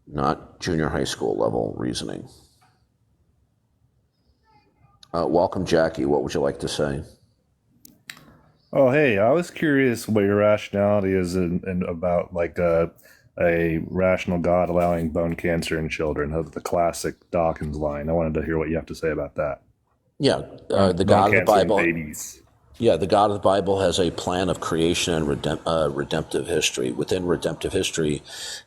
not junior high school level reasoning. Welcome, Jackie. What would you like to say? Oh, hey, I was curious what your rationality is about a rational God allowing bone cancer in children, of the classic Dawkins line. I wanted to hear what you have to say about that. Yeah, the Bone God of the cancer in Bible. babies. Yeah, the God of the Bible has a plan of creation and redemptive history. Within redemptive history,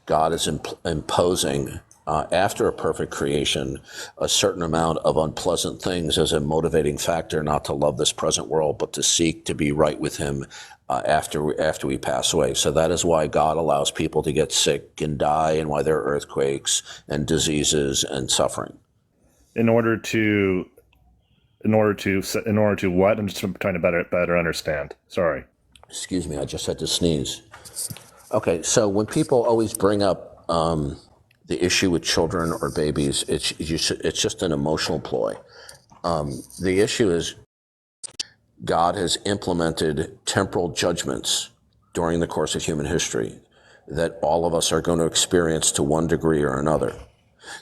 God is imposing, after a perfect creation, a certain amount of unpleasant things as a motivating factor not to love this present world, but to seek to be right with Him after we pass away. So that is why God allows people to get sick and die, and why there are earthquakes and diseases and suffering. In order to, in order to what? I'm just trying to better understand. Sorry. Excuse me, I just had to sneeze. Okay, so when people always bring up the issue with children or babies, it's just an emotional ploy. The issue is God has implemented temporal judgments during the course of human history that all of us are going to experience to one degree or another.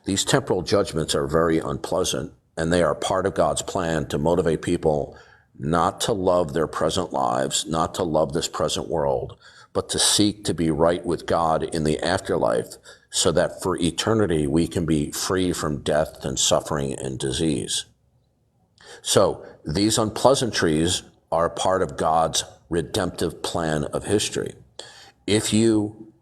These temporal judgments are very unpleasant, and they are part of God's plan to motivate people not to love their present lives, not to love this present world, but to seek to be right with God in the afterlife, so that for eternity we can be free from death and suffering and disease. So these unpleasantries are part of God's redemptive plan of history. If you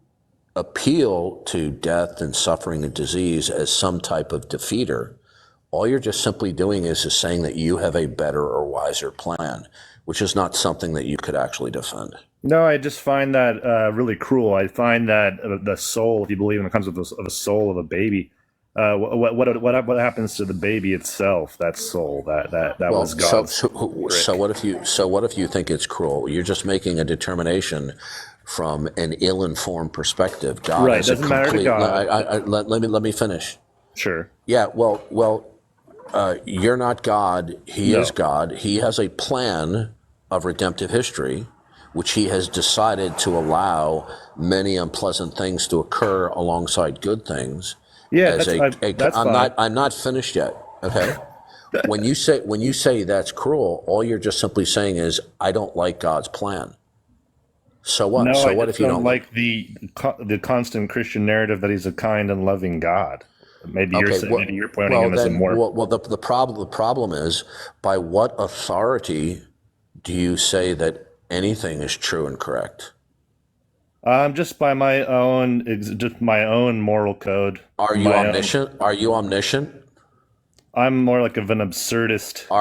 appeal to death and suffering and disease as some type of defeater, all you're just simply doing is saying that you have a better or wiser plan, which is not something that you could actually defend. No, I just find that really cruel. I find that the soul, if you believe in the concept of a soul of a baby, what happens to the baby itself? That soul, that Well, was God's so trick. what if you think it's cruel? You're just making a determination from an ill-informed perspective. God Right, has a doesn't matter to complete. God. Let me finish. Sure. Yeah, you're not God. He is No. God. He has a plan of redemptive history, which He has decided to allow many unpleasant things to occur alongside good things. Yeah, As that's fine. I'm not finished yet. Okay. When you say that's cruel, all you're just simply saying is I don't like God's plan. So what? No, So I what just if you don't don't like? like the constant Christian narrative that He's a kind and loving God. Maybe you're Okay. saying, maybe you're pointing Him as a more. The problem is, by what authority do you say that anything is true and correct? Just by just my own moral code, Are you my own. omniscient? Are you omniscient? I'm more like of an absurdist atheist.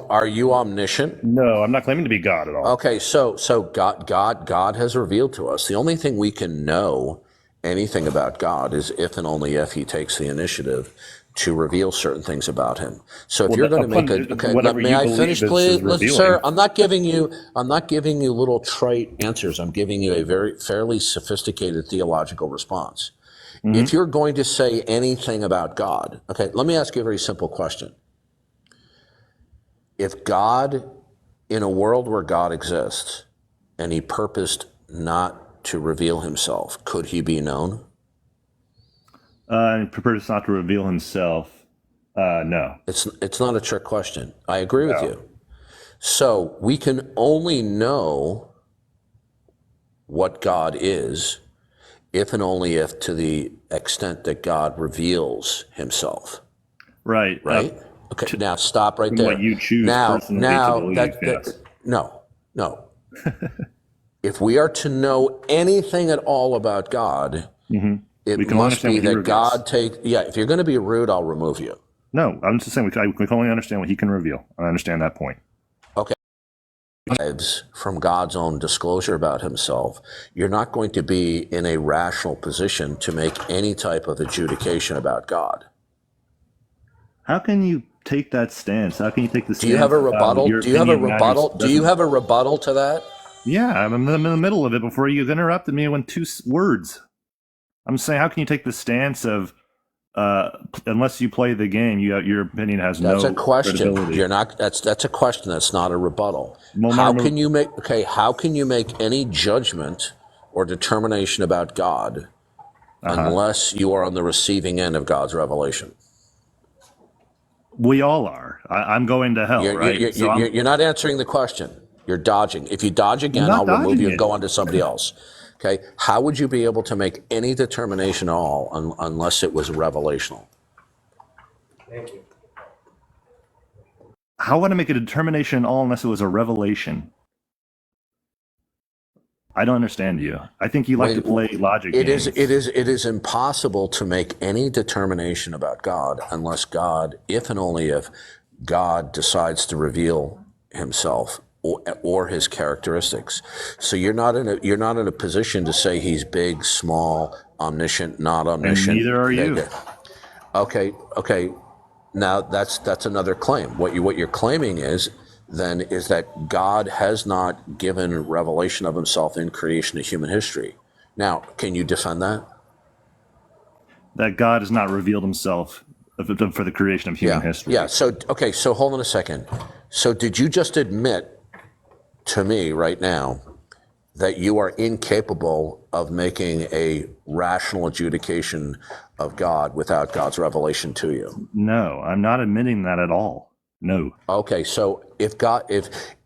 Are you omniscient? No, I'm not claiming to be God at all. Okay, so God has revealed to us. The only thing we can know anything about God is if and only if He takes the initiative to reveal certain things about Him. So if Well, you're going to make upon a okay, whatever may you I believe finish, is please? Listen, sir, revealing. I'm not giving you little trite answers. I'm giving you a very fairly sophisticated theological response. If Hmm. you're going to say anything about God, okay, let me ask you a very simple question. If God, in a world where God exists, and He purposed not to reveal Himself, could He be known? And prefers not to reveal Himself. No, It's not a trick question. I agree with no. you. So we can only know what God is if and only if to the extent that God reveals Himself, Right. right? Okay, now stop right From what there. you choose personally to Now believe, yes. no, no. If we are to know anything at all about God, Hmm. it We can only must understand be what He that reveals. God yeah, if you're going to be rude, I'll remove you. No, I'm just saying we can only understand what He can reveal. I understand that point. Okay. Lives from God's own disclosure about Himself, you're not going to be in a rational position to make any type of adjudication about God. How can you take that stance? How can you take the Do you have stance a about rebuttal? your Do you have a opinion rebuttal? Do you doesn't? have a rebuttal to that? Yeah, I'm in the middle of it before you interrupted me with words. I'm saying, how can you take the stance of unless you play the game, your opinion has That's a no question. credibility? You're not. That's a question. That's not a rebuttal. Well, How can you make? Okay. How can you make any judgment or determination about God unless you are on the receiving end of God's revelation. We all are. I'm going to hell, right? You're not answering the question. You're dodging. If you dodge again, I'll not remove you dodging and it. go on to somebody else. Okay? How would you be able to make any determination at all unless it was revelational? Thank you. How would I make a determination at all unless it was a revelation? I don't understand you. I think you like to play logic games. It is impossible to make any determination about God unless God, if and only if God decides to reveal himself or his characteristics. So you're not in a position to say he's big, small, omniscient, not omniscient. And neither are you. Okay. Now that's another claim. What you're claiming is that God has not given revelation of himself in creation of human history. Now, can you defend that? That God has not revealed himself for the creation of human history. Yeah. So hold on a second. So did you just admit to me right now that you are incapable of making a rational adjudication of God without God's revelation to you? No, I'm not admitting that at all. No. Okay, so if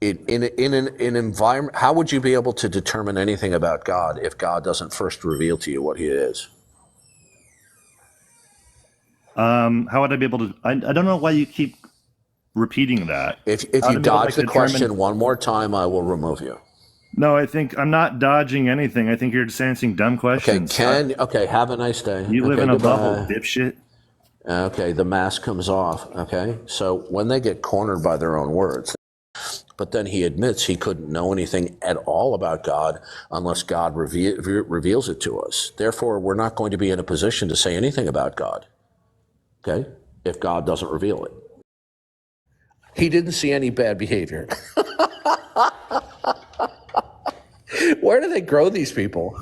in an environment, how would you be able to determine anything about God if God doesn't first reveal to you what he is? How would I be able to? I don't know why you keep repeating that. If you dodge the question one more time, I will remove you. No, I think I'm not dodging anything. I think you're just answering dumb questions. Okay, have a nice day. You live in a goodbye. bubble, dipshit. Okay, the mask comes off. Okay, so when they get cornered by their own words, but then he admits he couldn't know anything at all about God unless God reveals it to us. Therefore, we're not going to be in a position to say anything about God. Okay, if God doesn't reveal it. He didn't see any bad behavior. Where do they grow these people?